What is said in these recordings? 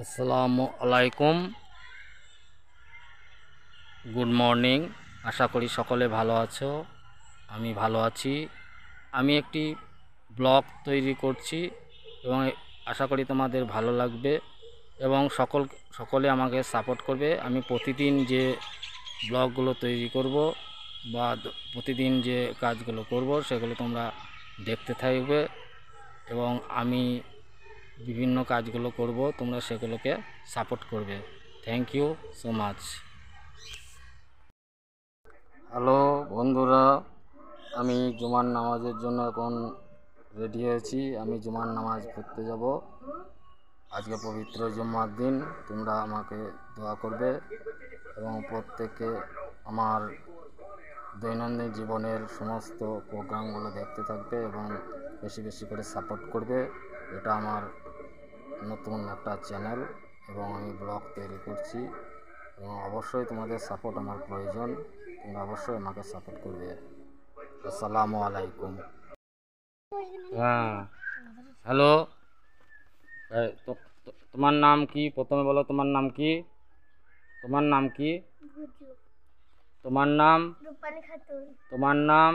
আসসালামু আলাইকুম, good morning. আশা করি সকলে ভালো আছো। আমি ভালো আছি। আমি একটি ব্লগ তৈরি করছি এবং আশা করি তোমাদের ভালো লাগবে এবং সকলে আমাকে সাপোর্ট করবে। আমি প্রতিদিন যে ব্লগগুলো তৈরি করব বা প্রতিদিন যে কাজগুলো করব সেগুলো তোমরা দেখতে থাকবে এবং আমি বিভিন্ন কাজগুলো করব, তোমরা সেগুলোকে সাপোর্ট করবে। Thank you so much. Hello বন্ধুরা, আমি জুমার নামাজের জন্য এখন রেডি হয়েছি। আমি জুমার নামাজ পড়তে যাব। আজকে পবিত্র জুম্মার দিন। তোমরা আমাকে দোয়া করবে এবং প্রত্যেকে আমার দৈনন্দিন জীবনের সমস্ত প্রোগ্রামগুলো দেখতে থাকবে এবং বেশি বেশি করে সাপোর্ট করবে। এটা আমার নতুন একটা চ্যানেল এবং আমি ব্লগ তৈরি করছি এবং অবশ্যই তোমাদের সাপোর্ট আমার প্রয়োজন। তোমরা অবশ্যই আমাকে সাপোর্ট করবে। আসসালামু আলাইকুম। হ্যাঁ, হ্যালো। তোমার নাম কি? প্রথমে বলো তোমার নাম কি? তোমার নাম কি? তোমার নাম? রূপালী খাতুন। তোমার নাম?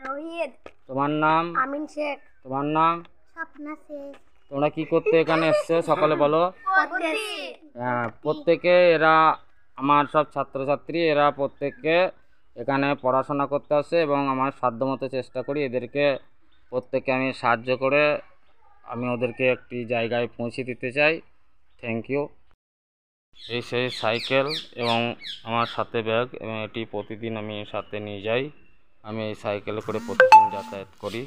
রোহিত। তোমার নাম? আমিন শেখ। তোমার নাম? স্বপ্না শেখ। তোমরা কি করতে এখানে এসছো সকালে বলো? হ্যাঁ, প্রত্যেকে এরা আমার সব ছাত্রছাত্রী, এরা প্রত্যেককে এখানে পড়াশোনা করতে আসে এবং আমার সাধ্যমতো চেষ্টা করি এদেরকে প্রত্যেককে আমি সাহায্য করে আমি ওদেরকে একটি জায়গায় পৌঁছে দিতে চাই। Thank you. এই সেই সাইকেল এবং আমার সাথে ব্যাগ এবং এটি প্রতিদিন আমি সাথে নিয়ে যাই। আমি এই সাইকেলে করে প্রতিদিন যাতায়াত করি।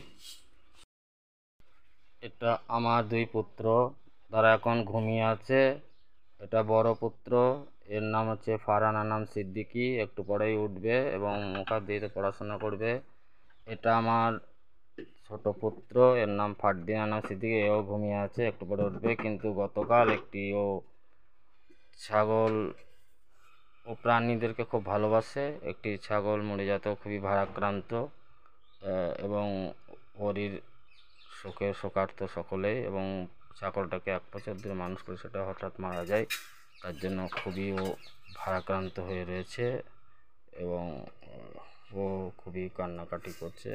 এটা আমার দুই পুত্র, তারা এখন ঘুমিয়ে আছে। এটা বড় পুত্র, এর নাম হচ্ছে ফারহান আনাম সিদ্দিকী, একটু পরেই উঠবে এবং মুখাদ্দিতে পড়াশোনা করবে। এটা আমার ছোট পুত্র, এর নাম ফারদিন আনাম সিদ্দিকী, এও ঘুমিয়ে আছে, একটু পরে উঠবে। কিন্তু গতকাল ও ছাগল ও প্রাণীদেরকে খুব ভালোবাসে। একটি ছাগল মরে যেতেও খুবই ভারাক্রান্ত এবং ওরই শোকার্ত সকলেই এবং ছাগলটাকে 1 বছর ধরে মানুষ করে সেটা হঠাৎ মারা যায়, তার জন্য খুবই ও ভারাক্রান্ত হয়ে রয়েছে এবং ও খুবই কান্নাকাটি করছে।